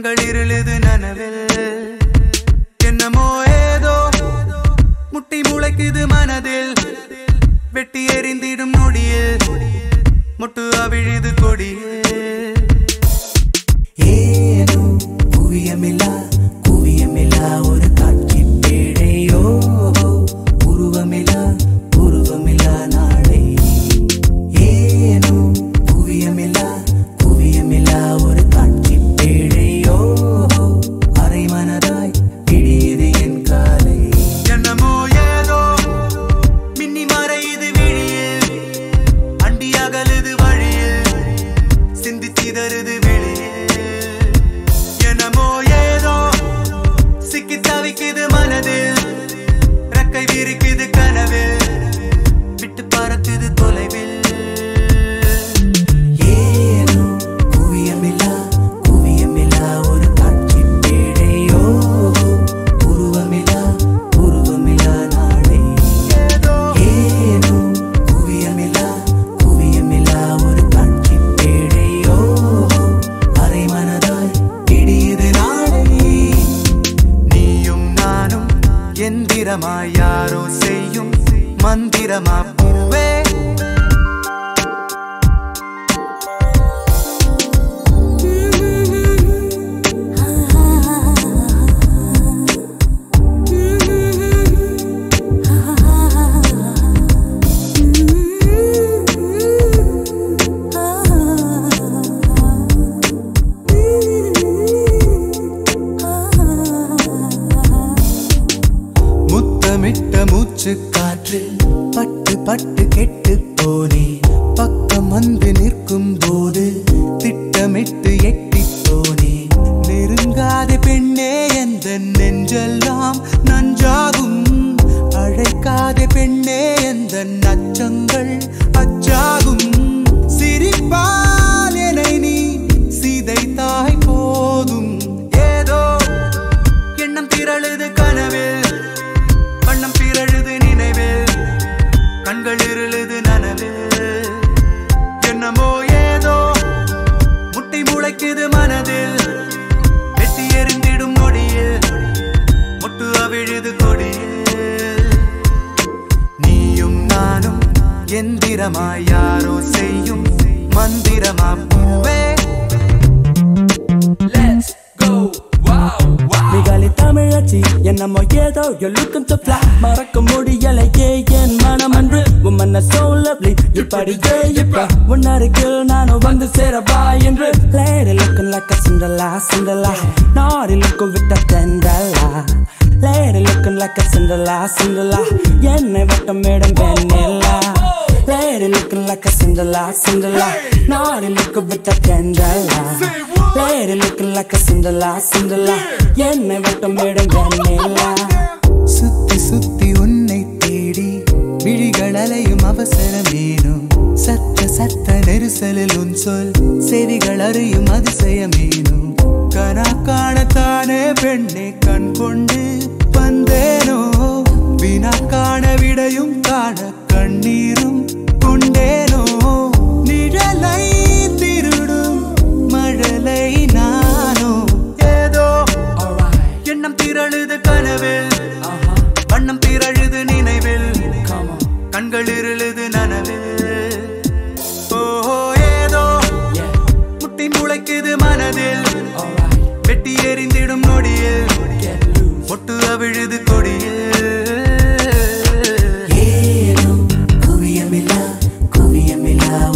கண்கள் இருளுது நனவில் என்னமோ ஏதோ முட்டி முளைக்குது மனதில் வெட்டி எறிந்திடும் நொடியில் முட்டு அவிழுது கொடியில் ஏனோ குவியமில்லா ஒரு காட்சி பேடையோ உருவமில்லா நாளை ஏனோ குவியமில்லா ஒரு காட்சி பேடையோ அரை மனதாய் பிடியது என் காலை என்னமோ ஏதோ மின்னி மறையுது விழியில் அண்டி அகலுது வழியில் சிந்தி சிதறுது வெளியில் என்னமோ ஏதோ சிக்கி தவிக்குது மனதில் ரெக்கை விரிக்குது கனவில் விட்டு பறக்குது தொலைவில் ஏனோ குவியமில்லா ஒரு காட்சி பேடையோ உருவமில்லா நாளை ஏனோ குவியமில்லா ஒரு காட்சி பேடையோ அரை மனதாய் பிடியது நாளை நீயும் நானும் எந்திரமாய் யாரோ செய்யும் மந்திரமா பூவே முத்தமிட்ட மூச்சு காற்று பட்டு கெட்டு போனே பக்கம் வந்து நிற்கும் போது திட்டமிட்டு எட்டி போனே நெருங்காத பெண்ணே எந்த நெஞ்செல்லாம் நஞ்சாகும் அழைக்காத பெண்ணே எந்த நச்சங்கள் அச்சாகும் சிரிப்பால் என்னை நீ சிதைத்தாய் போதும் ஏதோ எண்ணம் திரழுது கனவில் வண்ணம் பிறழுது நினைவில் கண்கள் இருளுது நனவில் என்னமோ ஏதோ முட்டி முளைக்குது மனதில் வெட்டி எறிந்திடும் நொடியில் முட்டு அவிழுது கொடியில் நீயும் நானும் எந்திரமாய் யாரோ செய்யும் மந்திரமா பூவே தமிழச்சி என்னமோ ஏதோ you're looking to fly மறக்க முடியலையே என் மனம் அன்று woman are so lovely இப்படியே இப்ப உன்னருகில் நானும் வந்து சேரவா என்று lady looking like a Cinderella naughty looking with a Tendella lady looking like a Cinderella என்னை வட்டமிடும் வெண்ணிலா lady looking like a Cinderella naughty looking with a Tendella lady looking like a Cinderella என்னை வட்டமிடும் வெண்ணிலா சுத்தி சுத்தி உன்னை தேடி விழிகள் அலையும் அவசரமேனும் சத்த நெரிசலில் உன் சொல் செவிகள் அறியும் அதிசயமேனும் கனா காணத்தானே பெண்ணே கண் கொண்டு வந்தேனோ வினா காண விடையும் காண கண்ணீரும் கொண்டேனோ நிழலை திருடும் மழலை நானோ ஏதோ எண்ணம் திரழுது கனவில் வண்ணம் பிறழுது நினைவில் கண்கள் இருளுது நனவில் ஓஹோ ஏதோ முட்டி முளைக்குது மனதில் வெட்டி எறிந்திடும் நொடியில் முட்டு அவிழுது கொடியில் ஏனோ குவியமில்லா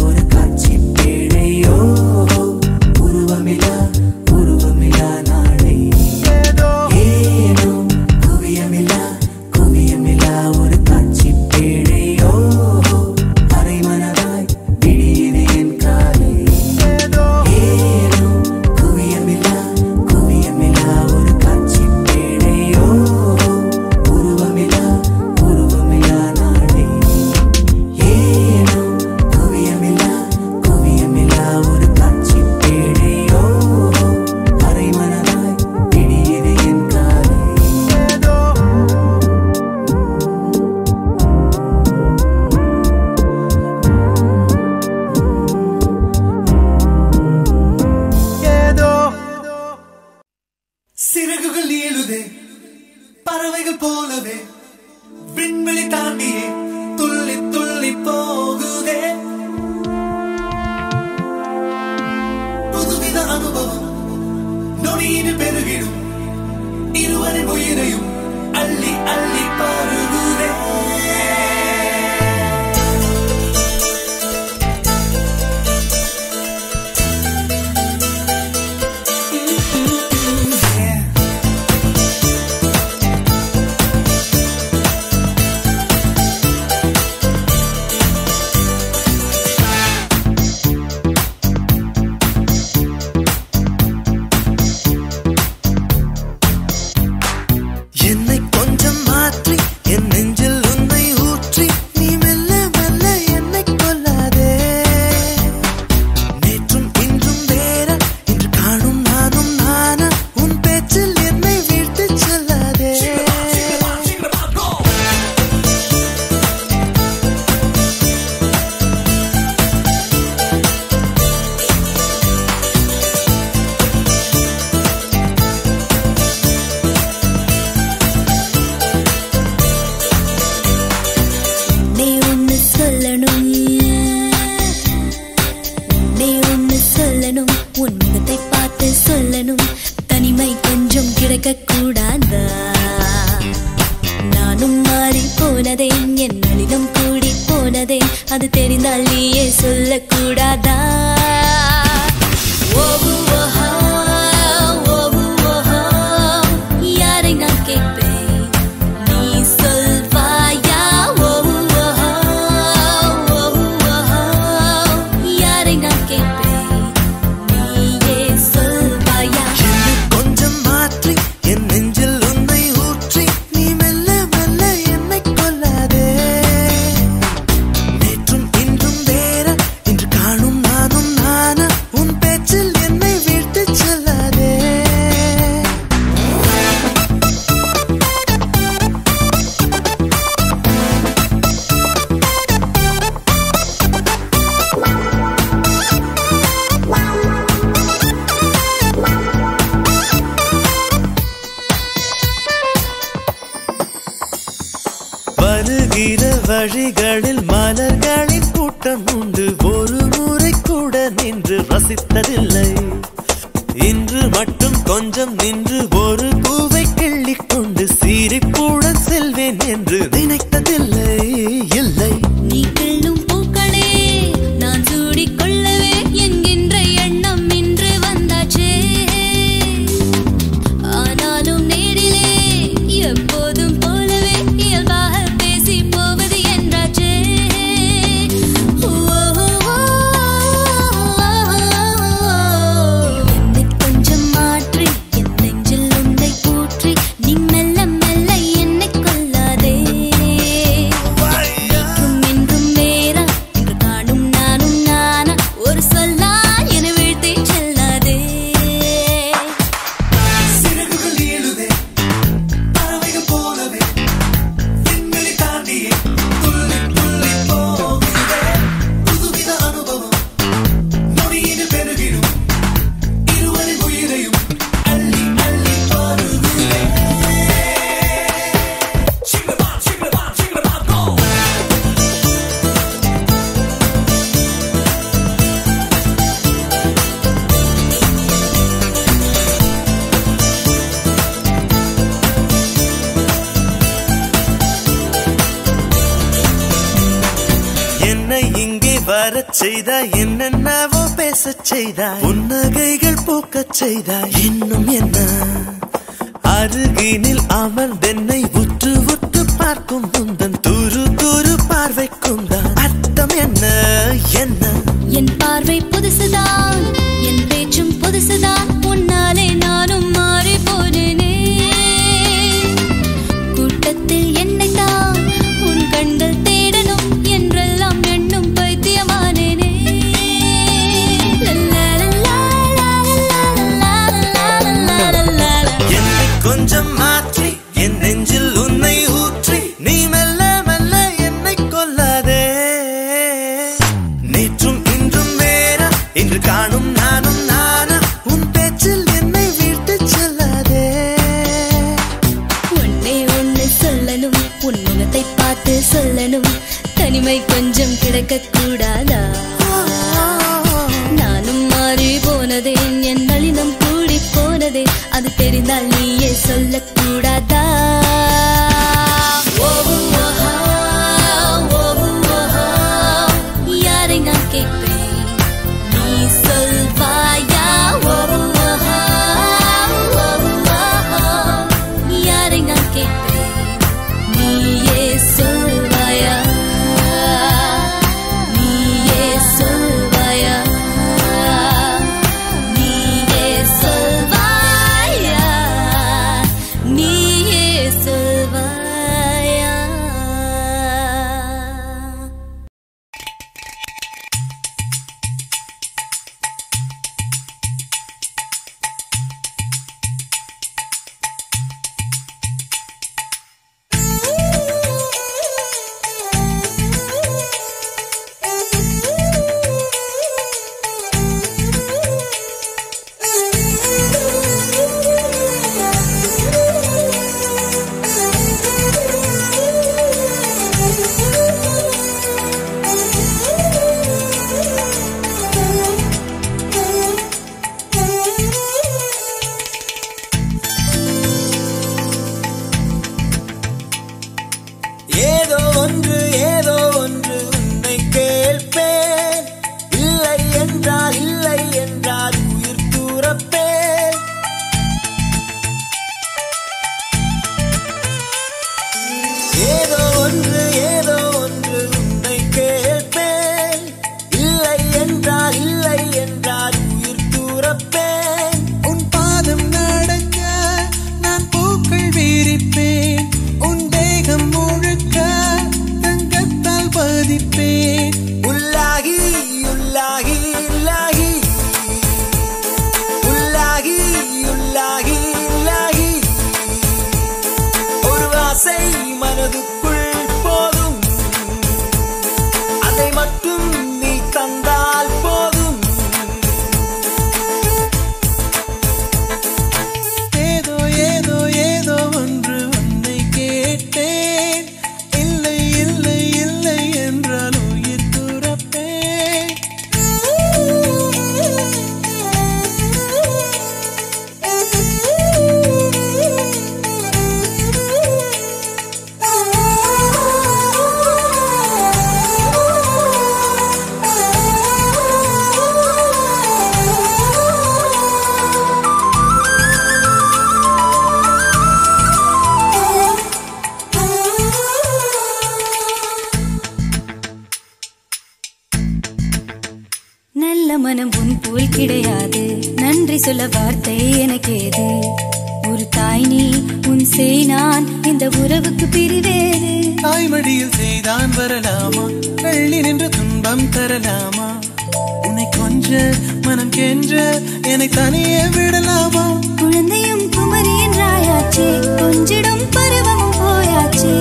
ஒரு காட்சி பேடையோ உருவமில்லா நாளை ஏனோ குவியமில்லா ஒரு காட்சி பேடையோ அரை மனதாய் பிடியது என் காலை ஏனோ குவியமில்லா ஒரு காட்சி பேடையோ சிறகுகள் நீளுதே பறவைகள் போலவே விண்வெளி தாண்டியே துள்ளி துள்ளி போகுதே புதுவித அனுபவம் நொடியில் பெருகிடும் இருவரின் உயிரையும் அள்ளி அள்ளி பருகுதே அது தெரிந்தால் நீயே சொல்லக்கூடாதா யாரை நான் கேட்பேன் நீ சொல்வாயா யாரை நான் கேட்பேன் நீயே சொல்வாயா கொஞ்சம் மாற்றி என் நெஞ்சில் உன்னை ஊற்றி நீ மெல்ல மெல்ல என்னை கொல்லாதே வருகிற வழிகளில் மலர்களின் கூட்டம் உண்டு ஒரு முறை கூட நின்று ரசித்ததில்லை இன்று மட்டும் கொஞ்சம் நின்று ஒரு பூவை கிள்ளிக் கொண்டு சிரிப்புடன் செல்வேன் என்று நினைத்ததில்லை இல்லை நீ கிள்ளும் பூக்களே நான் சூடிக் கொள்ளவே என்கின்ற எண்ணம் இன்று வந்தாச்சே ஆனாலும் நேரிலே எப்போதும் போலவே இயல்பாக பேசி போவது என்றாச்சே என்னை கொஞ்சம் மாற்றி என் நெஞ்சில் உன்னை ஊற்றி நீ மெல்ல மெல்ல என்னை கொல்லாதே நீக்கும் என்றும் வேறா என்று காணும் நானும் நானா ஒரு சொல்லா என வீழ்த்தி செல்லாதே சிறகுகள் நீளுதே பறவைகள் போலவே விண்வெளி தாண்டியே துள்ளி துள்ளி போகுதே புதுவித அனுபவம் நொடியில் பெருகிடும் இருவரின் உயிரையும் அள்ளி அள்ளி பருகுதே என்னை இங்கே வரச் செய்தாய் என்னென்னவோ பேசச் செய்தாய் புன்னகைகள் பூக்கச் செய்தாய் இன்னும் என்ன அருகினில் அமர்ந்தென்னை உற்று உற்று பார்க்கும் உந்தன் துரு துரு பார்வைக்கும் தான் அர்த்தம் என்ன என்ன என் பார்வை புதுசுதான் என் பேச்சும் புதுசுதான் உன்னாலே நானும் மாறி போனேனே கூட்டத்தில் என்னைத்தான் உன் கண்கள் தேடணும் என்றெல்லாம் எண்ணும் பைத்தியமானேனே என்னை கொஞ்சம் மாற்றி என் நெஞ்சில் உன்னை ஊற்றி நீ மெல்ல மெல்ல என்னை கொல்லாதே நேற்றும் இன்றும் வேறா இன்று காணும் நானும் நானா உன் பேச்சில் என்னை வீழ்த்திச் செல்லாதே நடக்க கூடாதா? நானும் மாறி போனதே, என் நளினம் கூடி போனதே, அது தெரிந்தால் நீயே சொல்லக்கூடாதா? யாரை நான் கேட்பேன், நீ சொல்வாயா? யாரை நான் கேட்பேன், நீயே சொல்வாயா? நீயே சொல்வாயா? நீயே சொல்வாயா? நீயே சொல்வாயா? ஏதோ ஒன்று உன்னை கேட்பேன். இல்லை என்றால் உயிர் தூரப்பேன். ஏதோ ஒன்று உன்னை கேட்பேன். இல்லை என்றால் உயிர் தூரப்பேன். உன் பாதம் நடக்க நான் பூக்கள் விரிப்பேன். உன் தேகம் முழுக்க தங்கத்தால் பதிப்பேன். உள்ளாகி உள்ளாகி உள்ளாகி உள்ளாகி உள்ளாகி உள்ளாகி ஒரு ஆசை மனதுக்குள் போதும். அதை மட்டும் நீ தந்தால் போதும். ஏதோ ஏதோ ஏதோ ஒன்று உன்னை கேட்டேன். இல்லை இல்லை இல்லை என்றால் உயிர் துறப்பேன். நல்ல மனம் உன் போல் கிடையாது, நன்றி சொல்ல வார்த்தை எனக்கேது. ஒரு தாய் நீ, உன் செய் நான், இந்த உறவுக்கு பிரிவேது. தாய்மடியில் செய்தான் வரலாமா, வெள்ளி நின்று துன்பம் தரலாமா? உன்னை கொஞ்ச மனம் கென்ற என்னை தனியே விடலாமா? குழந்தையும் குமரி என்றாயாச்சே, கொஞ்சிடும் பருவமும் போயாச்சே.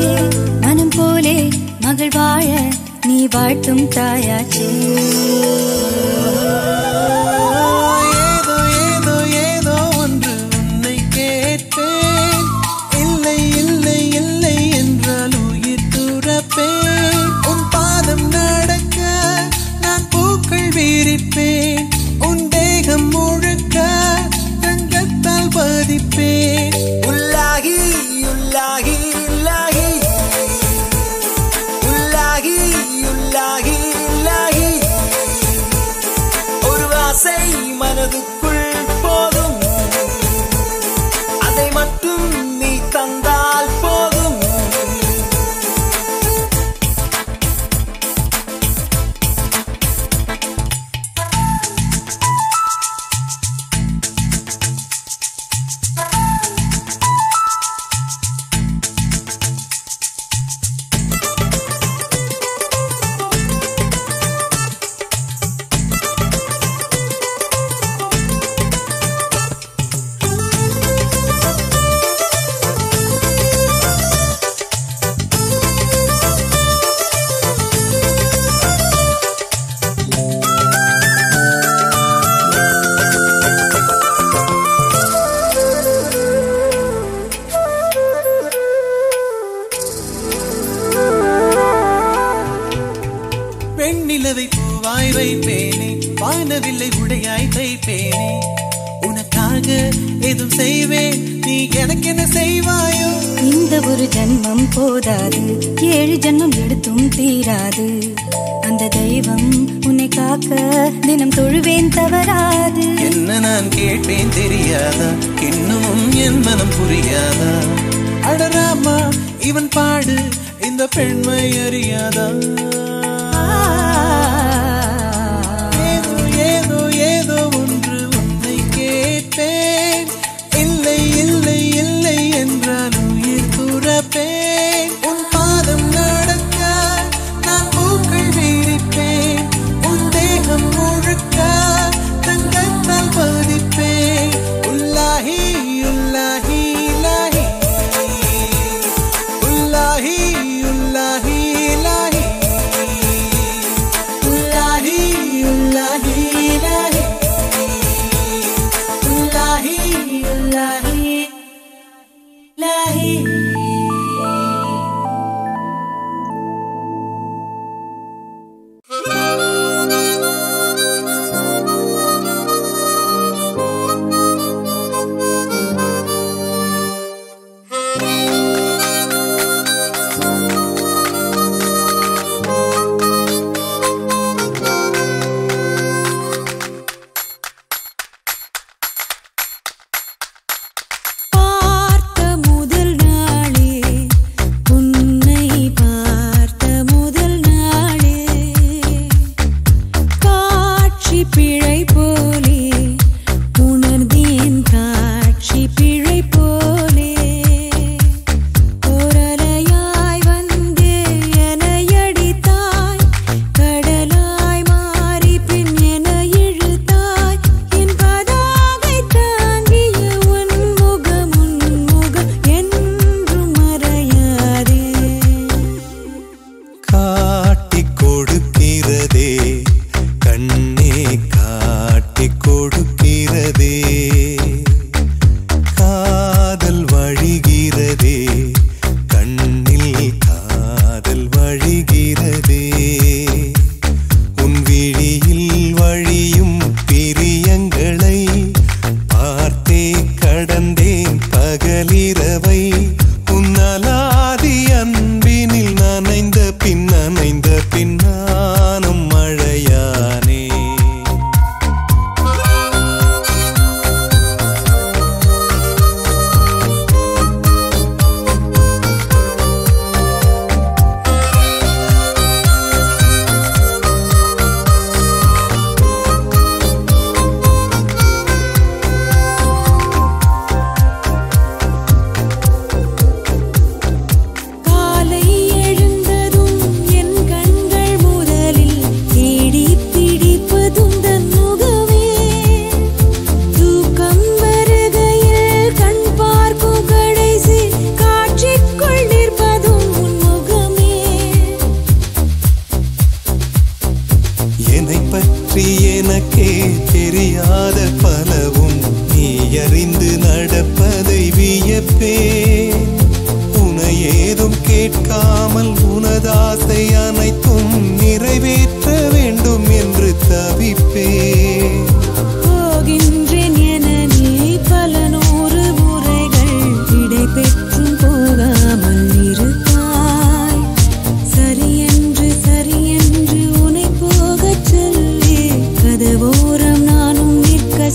மனம் போலே மகள் வாழ நீ வாழ்த்தும் தாயாச்சே. ஏதோ ஏதோ ஏதோ ஒன்று உன்னை கேட்பேன். இல்லை இல்லை இல்லை என்றால் உயிர் துறப்பேன். உன் பாதம் நடக்க நான் பூக்கள் விரிப்பேன். உன் தேகம் முழுக்க தங்கத்தால் பதிப்பேன். உள்ளாகி உள்ளாகி உள்ளாகி உள்ளாகி உள்ளாகி உள்ளாகி வைப்பேனே உனக்காக எதுவும் செய்வேன் நீ எனக்கு என்ன செய்வாயோ இந்த ஒரு ஜன்மம் போதாது 7 ஜன்மம் எடுத்தும் தீராது அந்த தெய்வம் உன்னை காக்க தினம் தொழுவேன் தவறாது என்ன நான் கேட்பேன் தெரியாதா இன்னமும் என் மனம் புரியாதா அடராமா இவன் பாடு இந்த பெண்மை அறியாதா ஏதோ ஏதோ ஏதோ ஒன்று உன்னை கேட்பேன் இல்லை இல்லை இல்லை என்றால் உயிர் துறப்பேன் உன் பாதம் நடக்க நான் பூக்கள் வீரிப்பேன் உன் தேகம் முழுக்க தங்கத்தால் பதிப்பேன் உல்லாஹி உல்லாஹி லாஹி உல்லாஹி உல்லாஹி லாஹி உல்லாஹி உல்லாஹி லாஹி உல்லாஹி உல்லாஹி லாஹி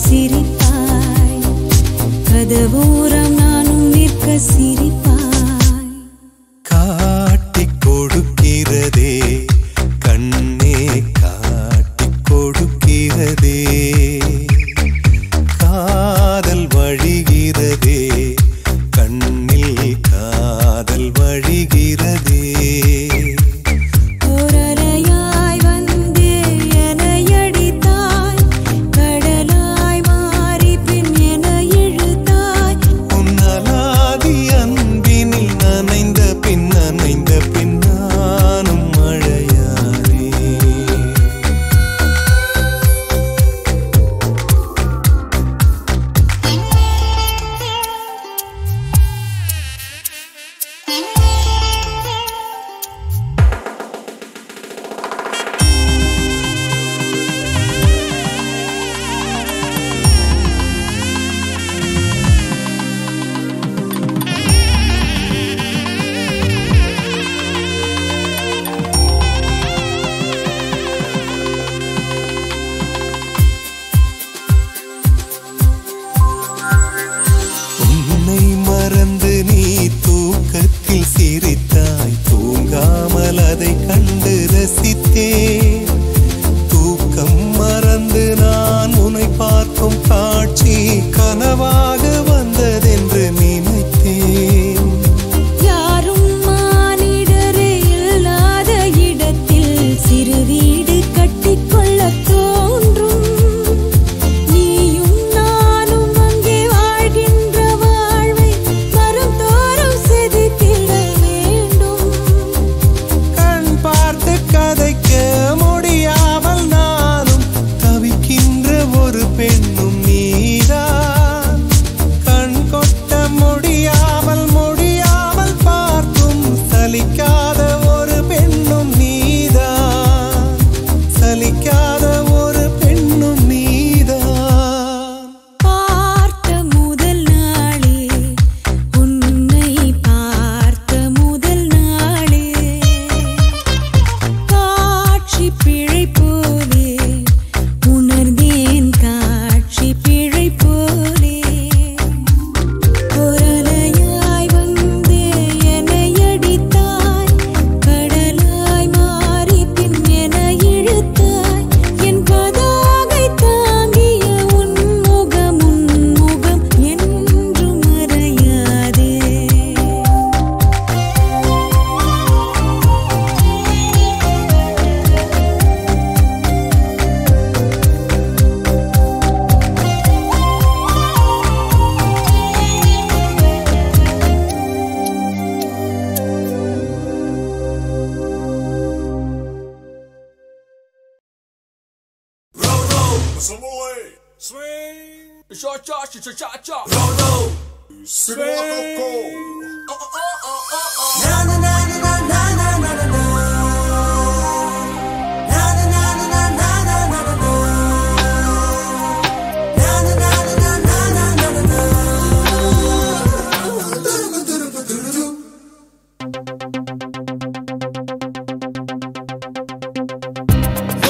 சிரிப்பாய் கதவோரம் நானும் நிற்க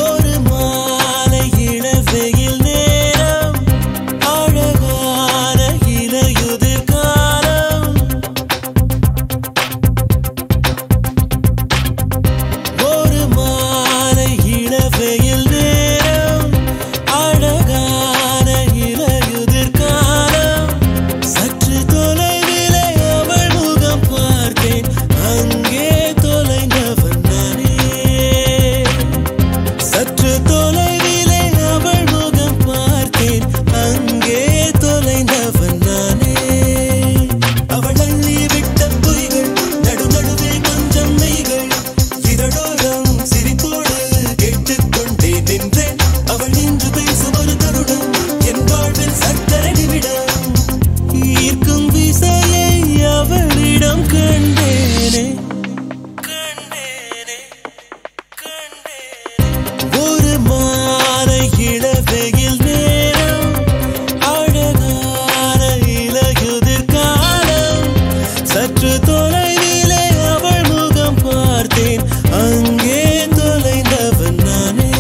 ஒரு மாலை இளவெயில் நேரம் அழகான இலையுதிர் காலம் ஒரு மாலை இளவெயில் நேரம் அழகான இலையுதிர் காலம் சற்று தொலைவிலே அவள் முகம் பார்த்தேன் அங்கே தொலைந்தவன் நானே சற்று தொலைவிலே அவள் முகம் பார்த்தேன் அங்கே தொலைந்தவன் நானே அவள் அள்ளிவிட்ட பொய்கள் நடுநடுவே கொஞ்சம் மெய்கள் இதழோரம் சிரிப்போடு கேட்டுக்கொண்டே நின்றேன் அவள் நின்று பேசும் ஒரு தருணம் என் வாழ்வில் சக்கரை நிமிடம் ஈர்க்கும் விசையை அவளிடம் கண்டேனே கண்டேனே ஒரு மாலை இளவெயில் நேரம் அழகான இலையுதிர் காலம் சற்று தொலைவிலே அவள் முகம் பார்த்தேன் அங்கே தொலைந்தவன் நானே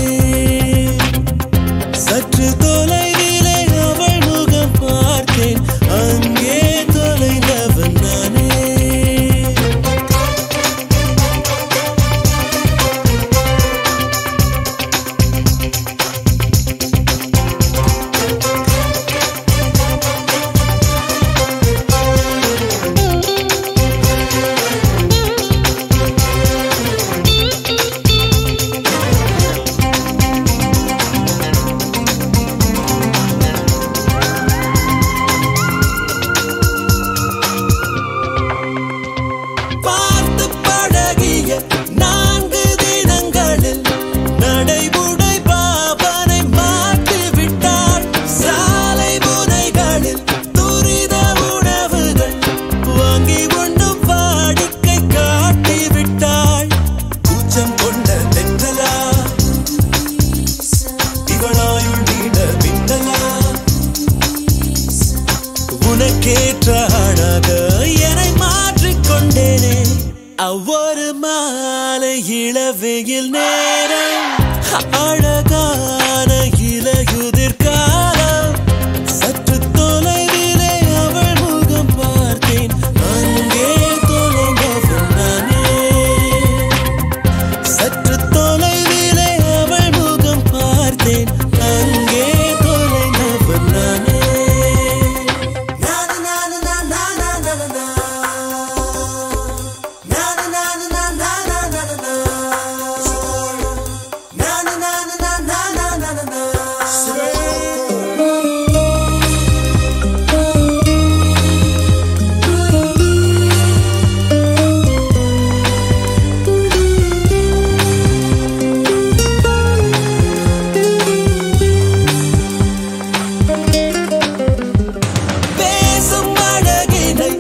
சற்று தொலைவிலே அவள் முகம் பார்த்தேன் அங்கே தொலைந்தவன் நானே பார்த்து பழகிய 4 தினங்களில் நடைமுறை பாவனை மாற்றி விட்டாள் சாலை முனைகளில் துரித உணவுகள் வாங்கி உண்ணும் வாடிக்கை காட்டி விட்டாள் கூச்சம் கொண்ட தென்றலா இவளாயுள் நீட மின்னலா உனக்கேற்ற அழக என்னை மாற்றிக்கொண்டேனே ஒவ்வொரு மாலை இளவெயில் நேரம் அழகான இலையுதிர் காலம் சற்று தொலைவிலே அவள் முகம் பார்த்தேன் அங்கே தொலைந்தவன் நானே சற்று தொலைவிலே அவள் முகம் பார்த்தேன் அங்கே தொலைந்தவன் நானே பேசும் அழகினை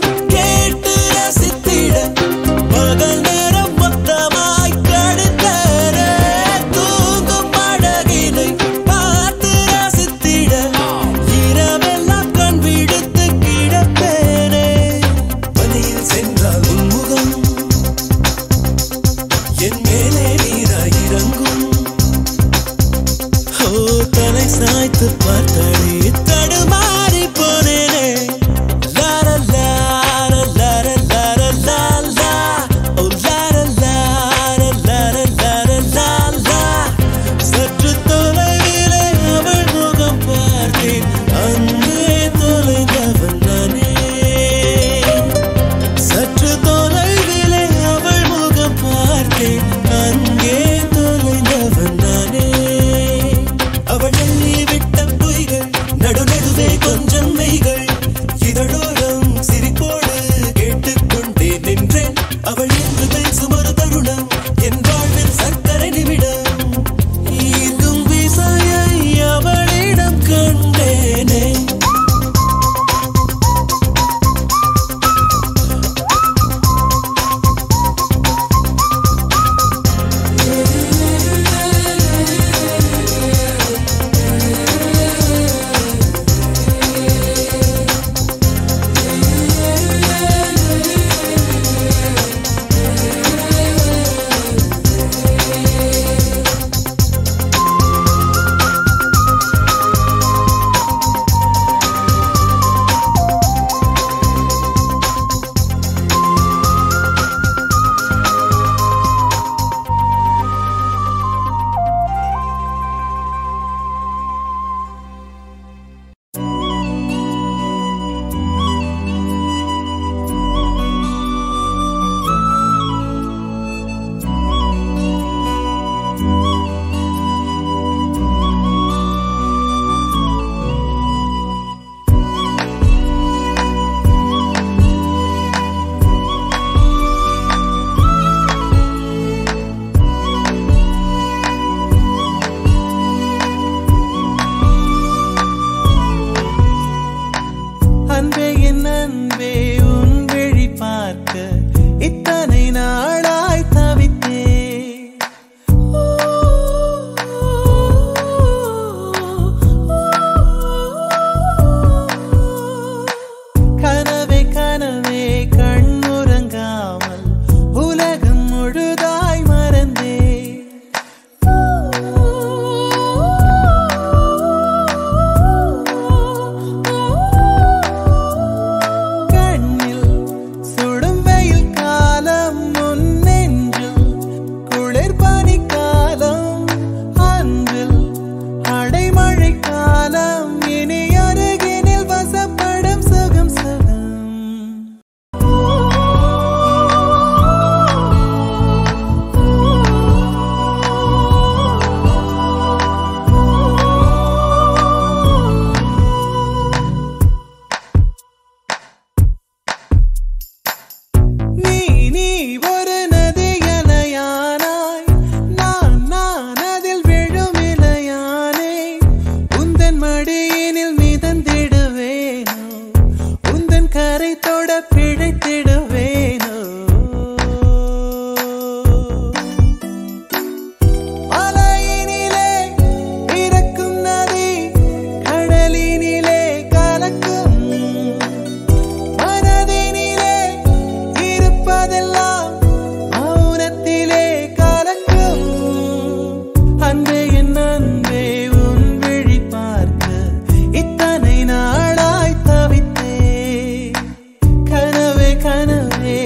நினைத்திடுவேனோ மலையினிலே பிறக்கும் நதி கடலினிலே கலக்கும் மனதினிலே இருப்பதெல்லாம் மௌனத்திலே கலக்கும் அன்பே என் அன்பே உன் விழி பார்க்க இத்தனை நாளாய் தவித்தே கனவே கனவே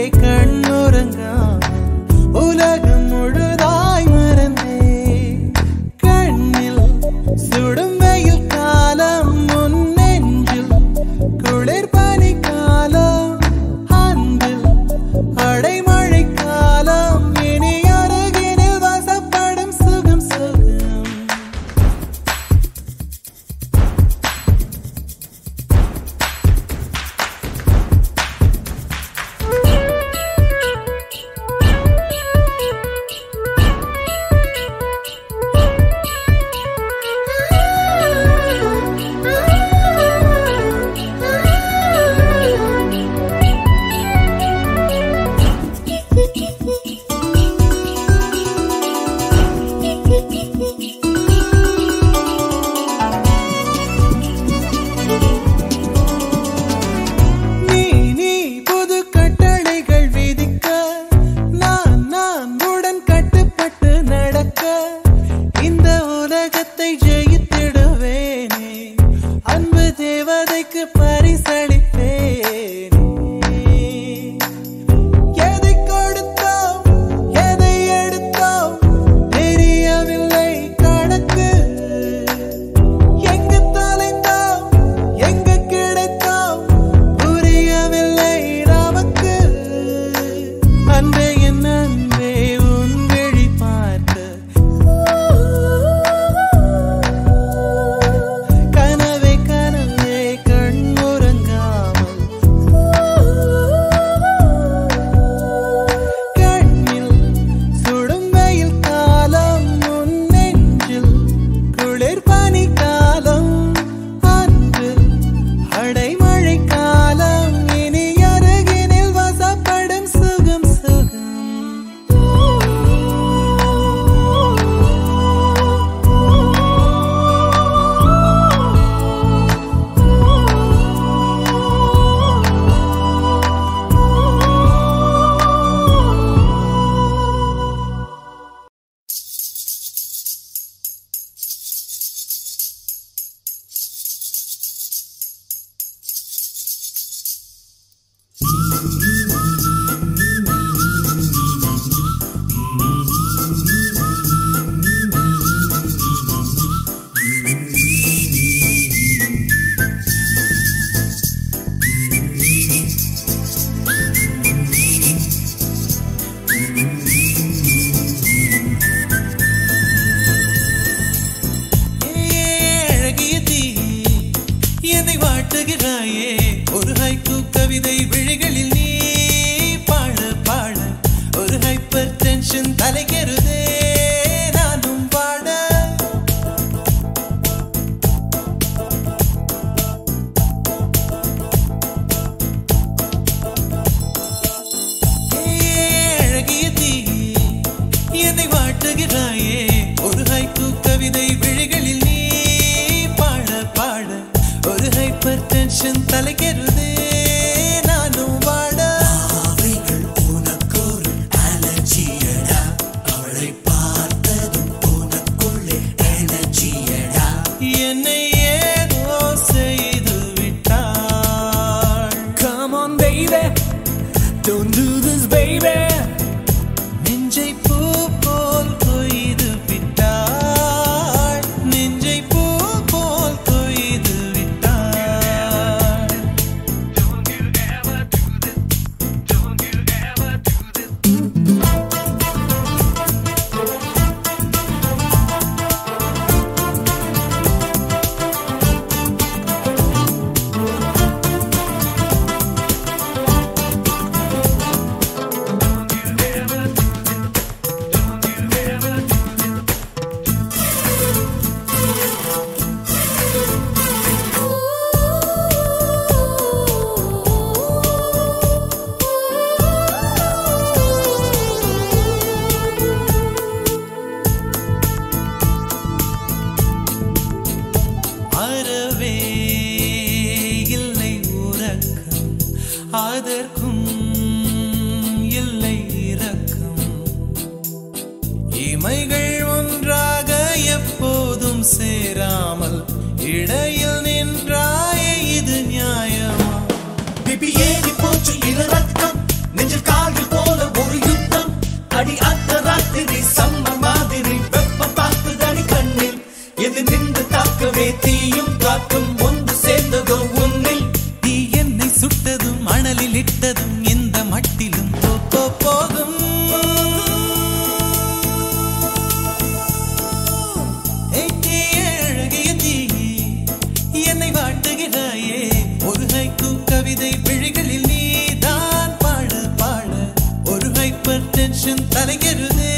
டென்ஷன் தலைகிறதே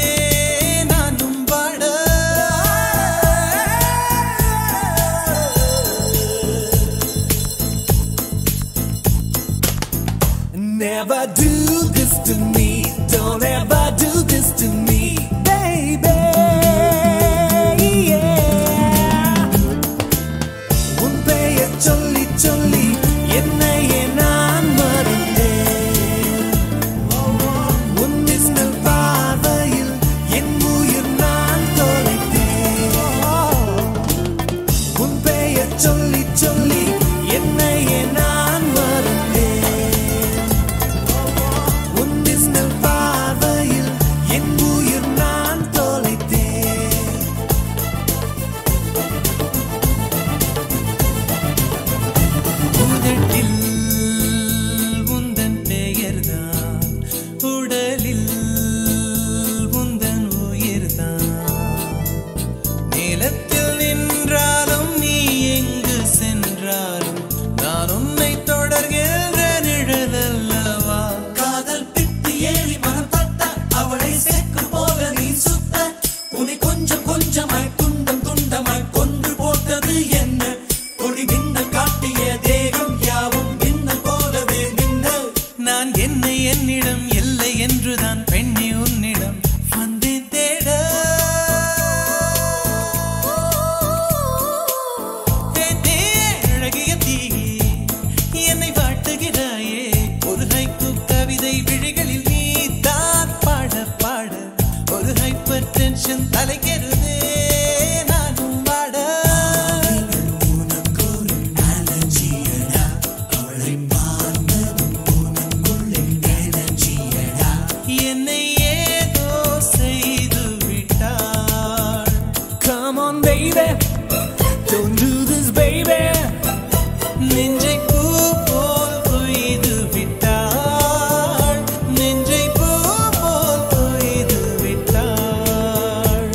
நானும் பாட Never do this to me, don't ever do this to me, baby. Yeah. உன் பெயர் சொல்லி சொல்லி என்னையே நான் மறந்தேன். உன் மின்னல் பார்வையில் என் உயிர் நான் தொலைத்தேன். உன் பெயர் சொல்லி சொல்லி என்னையே நான் மறந்தேன். என்னிடம் இல்லை என்றுதான் பெண்ணே உன்னிடம் வந்தேன் தேட அழகிய தீயே என்னை வாட்டுகிறாயே ஒரு ஹைக்கூ கவிதை விழிகளில் நீ தான் பாட பாட ஒரு ஹைப்பர் டென்ஷன் தலைக்கிறதே நானும் பாட என்னை ஏதோ செய்து விட்டாள். Come on baby, don't do this baby. நெஞ்சை பூ போல் கொய்து விட்டாள். நெஞ்சை பூ போல் கொய்து விட்டாள்.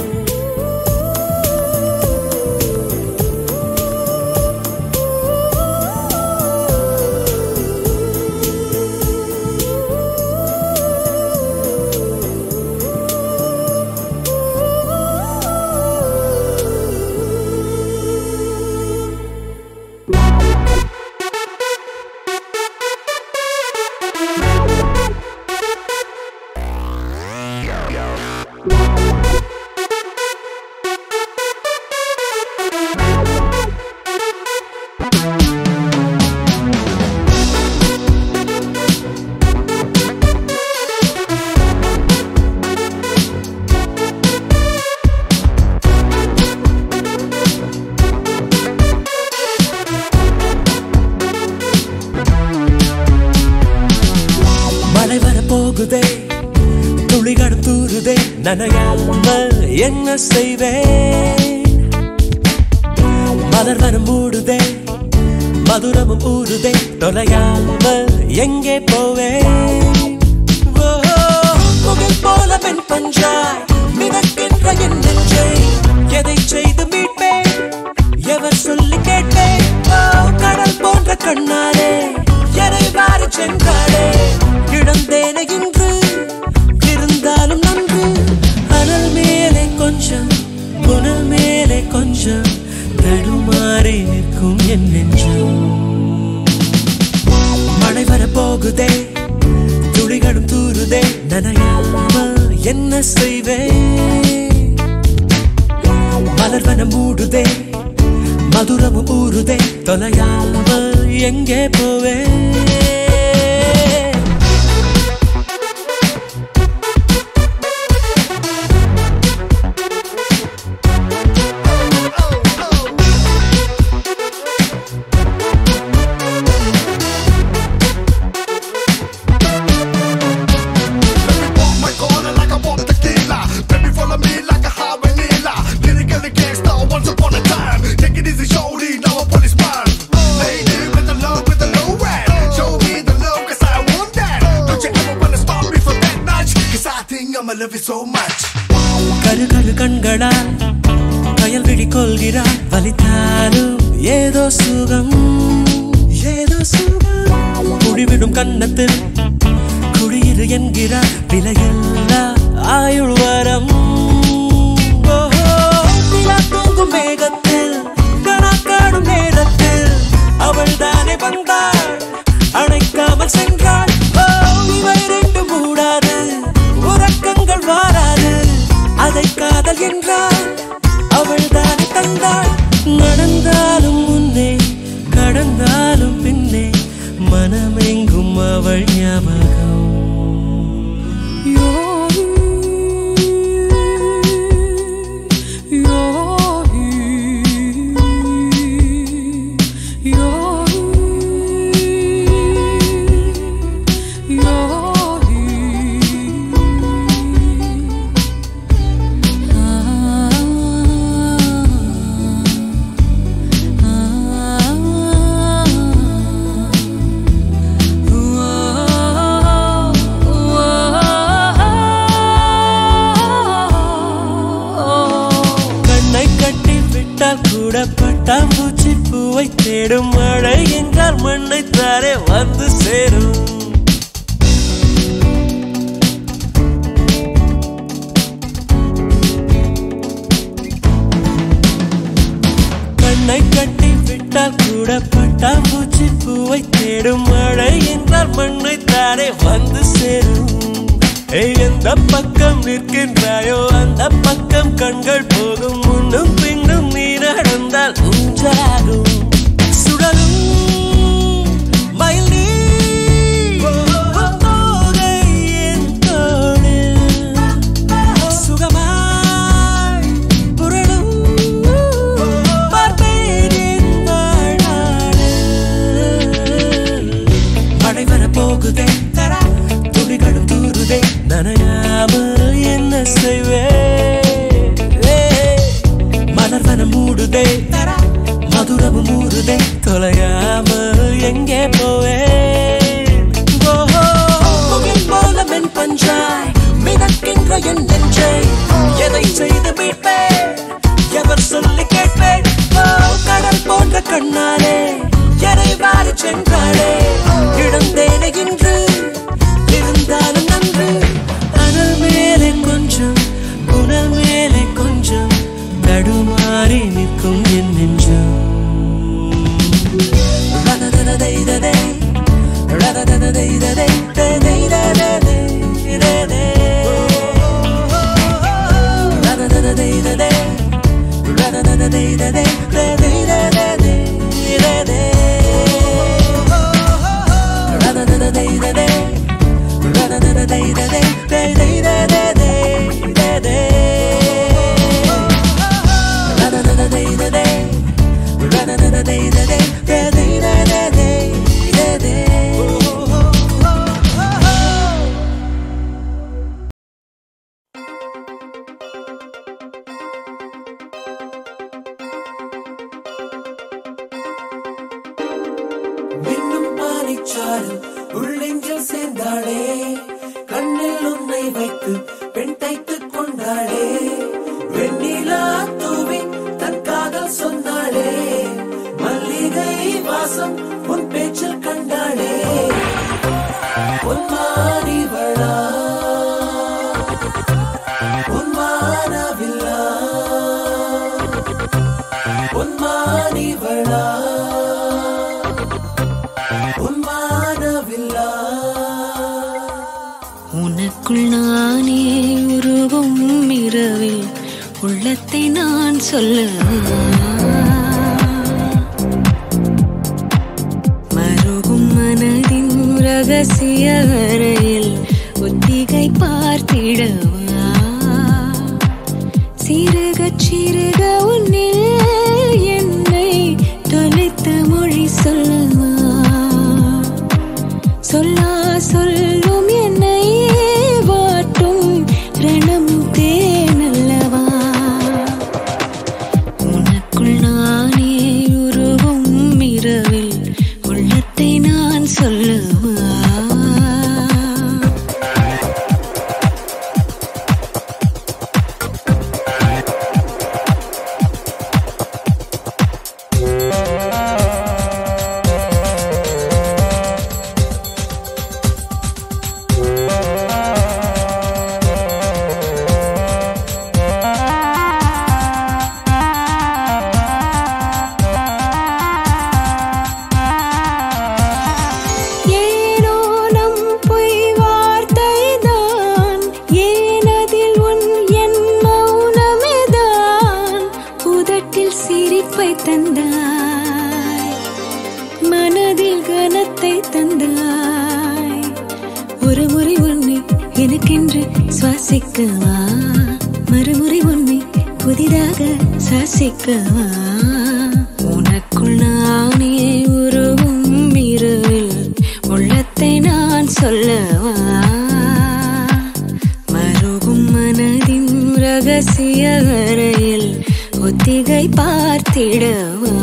மழை வரப்போகுதே துளிகளும் தூருதே நனையாமல் என்ன செய்வேன் மலர் வனம் மூடுதே மதுரமும் ஊறுதே தொலையாமல் எங்கே போவேன் முகில் போல பெண் பஞ்சாய் மிதக்கின்ற என் நெஞ்சை எதை செய்து மீட்பேன் எவர் சொல்லி கேட்பேன் கடல் போன்ற கண்ணாலே எதை வாரி சென்றாளே இழந்தேனே இன்று இருந்தாலும் நன்று அனல் மேலே கொஞ்சம் புனல் மேலே கொஞ்சம் தடுமாறி நிற்கும் என் நெஞ்சம் மழை வரப்போகுதே துளிகளும் தூருதே நனையாமல் என்ன செய்வேன் மலர் வனம் மூடுதே மதுரமும் ஊறுதே தொலையாமல் எங்கே போவேன் கரு கண்களால் கயல் விழி கொள்கிறாள் வலித்தாலும் ஏதோ சுகம் குடிவிடும் கன்னத்தில் குடியிரு என்கிறார் விலையில்லா ஆயுள் வரம் தூங்கும் மேகத்தில் கணக்காடும் நேரத்தில் அவள் தானே வந்தாள் அணைக்காமல் சென்றாள் இவை ரெண்டு மூடாது உறக்கங்கள் வாராது அதை காதல் என்றாள் அவள் தானே தந்தாள் நடந்தாலும் முன்னே கடந்தாலும் பின்னே மனமெங்கும் அவள் ஞாபகம் பட்டாம்பூச்சி பூவை தேடும் மழை என்றால் மண்ணை தாரே வந்து சேரும் கண்ணை கட்டி விட்டால் கூட பட்டாம்பூச்சி பூவை தேடும் மழை என்றால் மண்ணை தாரே வந்து சேரும் எந்த பக்கம் நிற்கின்றாயோ அந்த பக்கம் கண்கள் போகும் முன்னும் பின்னும் நீ நடந்தால் ஊஞ்சாகும் சுடலும் மயில் நீரை என் தோளில் சுகமாய் புரளும் பார்ப்பேன் என் வாழ்நாளில் மழை வரப்போகுதே தரா துளிகளும் தூருதே நனையாமல் என்ன செய்வே மலர்வனம் மூடுதே மதுரமும் மூடுதே தொலையாமல் எங்கே போவேன் போல மென் பஞ்சாய் மிதக்கின்ற என் நெஞ்சை எதை செய்து மீட்பேன் எவர் சொல்லி கேட்பேன் கடல் போன்ற கண்ணாலே எனை வாரி சென்றாளே இழந்தேனே இன்று இருந்தாலும் நன்று அனல் மேலே கொஞ்சம் புனல் மேலே கொஞ்சம் தடுமாறி நிற்கும் என் நெஞ்சம் உள்ளெஞ்சில் சேர்ந்தாளே கண்ணில் உன்னை வைத்து பெண் தைத்துக் கொண்டாளே வெண்ணிலா தூவி தன் காதல் சொன்னாளே மல்லிகை வாசம் உன் பேச்சில் கண்டாளே உன்மானிவளா உன்மானவில்லா உன்மானிவளா உனக்குள் நானே உருவும் இரவில் உள்ளத்தை நான் சொல்ல மருகும் மனதின் ரகசிய அறையில் ஒத்திகை பார்த்திடவா சிறுக சிறுக உன்னில் என்னை தொலைத்த மொழி சொல்லவா சொல்லா சொல்லும் என்னை வாட்டும் ரணம் தேனல்லவா உனக்குள் நானே உருவும் இரவில் உள்ளத்தை நான் சொல்லவா எனக்கென்று சுவாசிக்கவா மறுமுறை உன்னை புதிதாக சாசிக்கவா உனக்குள் நானே உருவும் இரவில் உள்ளத்தை நான் சொல்லவா மருகும் மனதின் ரகசிய அறையில் ஒத்திகை பார்த்திடவா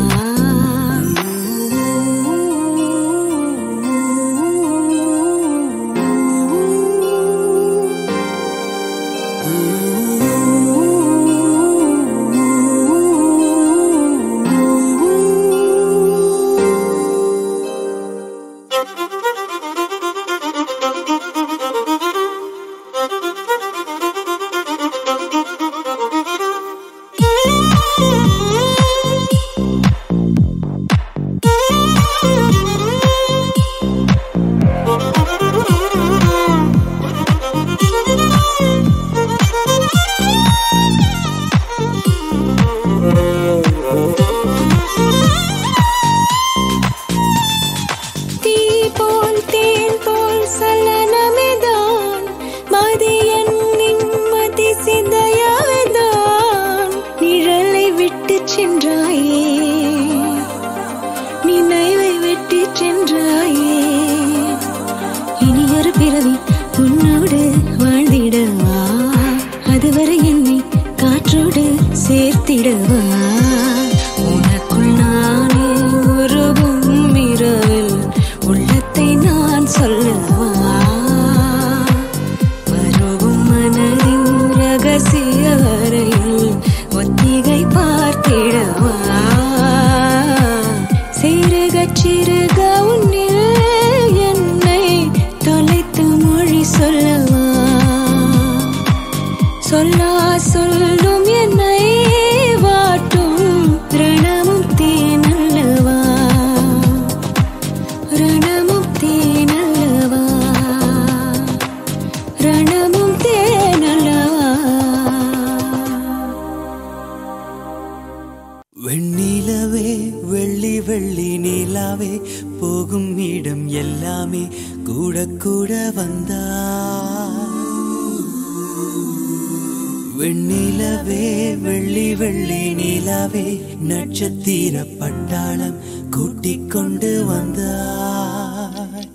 நட்சத்திர பட்டாளம் கூட்டிக் கொண்டு வந்தாய்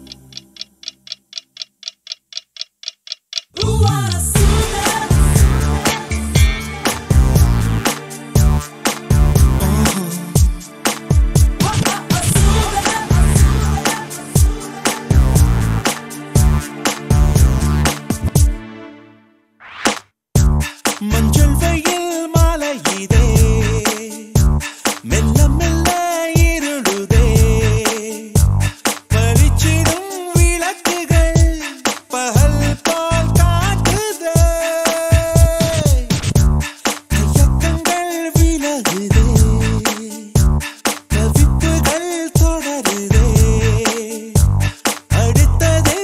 மஞ்சள் வெயில் மாலை இதே மெல்ல மெல்ல இருளுதே பறிச்சிடும் விளக்குகள் பகல் போல் காட்டுதே கையக்கங்கள் விலகுதே கவிப்புகள் தொடருதே அடுத்தது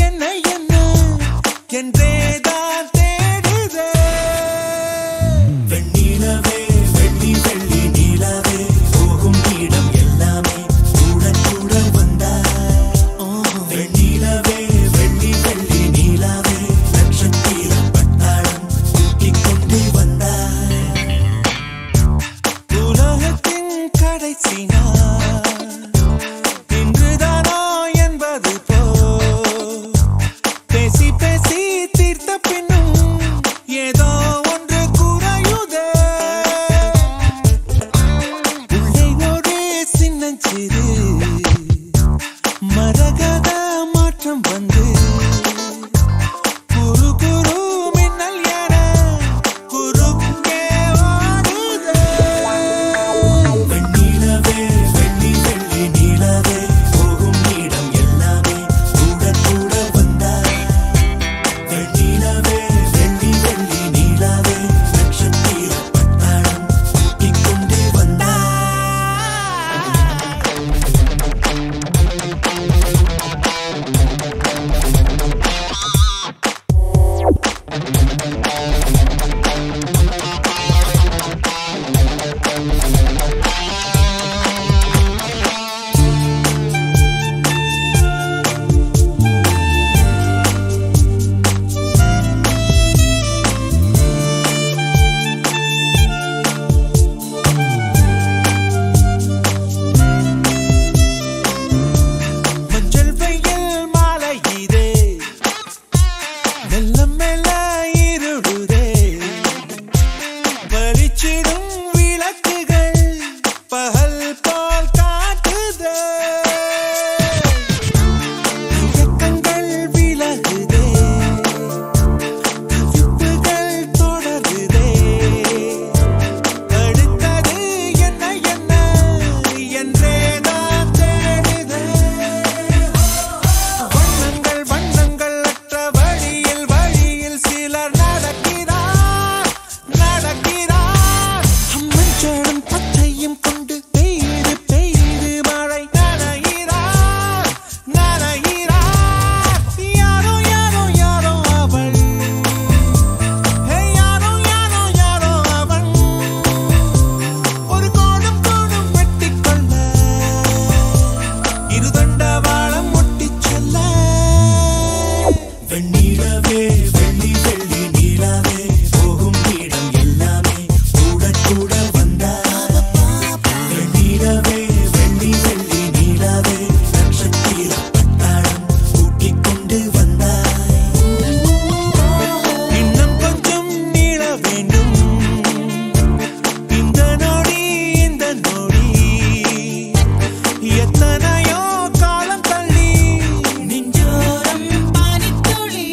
என்ன என்ன என்றேதான் தேடுதே வெண்ணிலவே வெள்ளி வெள்ளி நீலாவே போகும் இடம் எல்லாமே கூட கூட வந்தாய் வெண்ணிலவே வெள்ளி வெள்ளி நீலாவே நட்சத்திர பட்டாளம் கூட்டிக் கொண்டு வந்தாய் உலகத்தின் கடைசி நாள் இன்றுதானோ என்பது போ பேசி பேசி தீர்த்த வெண்ணிலவே வெள்ளி வெள்ளி நீலாவே போகும் இடம் எல்லாமே கூட கூட வந்தாய். வெண்ணிலவே வெள்ளி வெள்ளி நீலாவே நட்சத்திர பட்டாளம் கூட்டிக் கொண்டு வந்தாய். இன்னும் கொஞ்சம் நீள வேண்டும் இந்த நொடி இந்த நொடி எத்தனையோ காலம் தள்ளி நெஞ்சோரம் பானித்துளி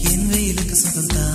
என் வெயிலுக்கு சுகம் தா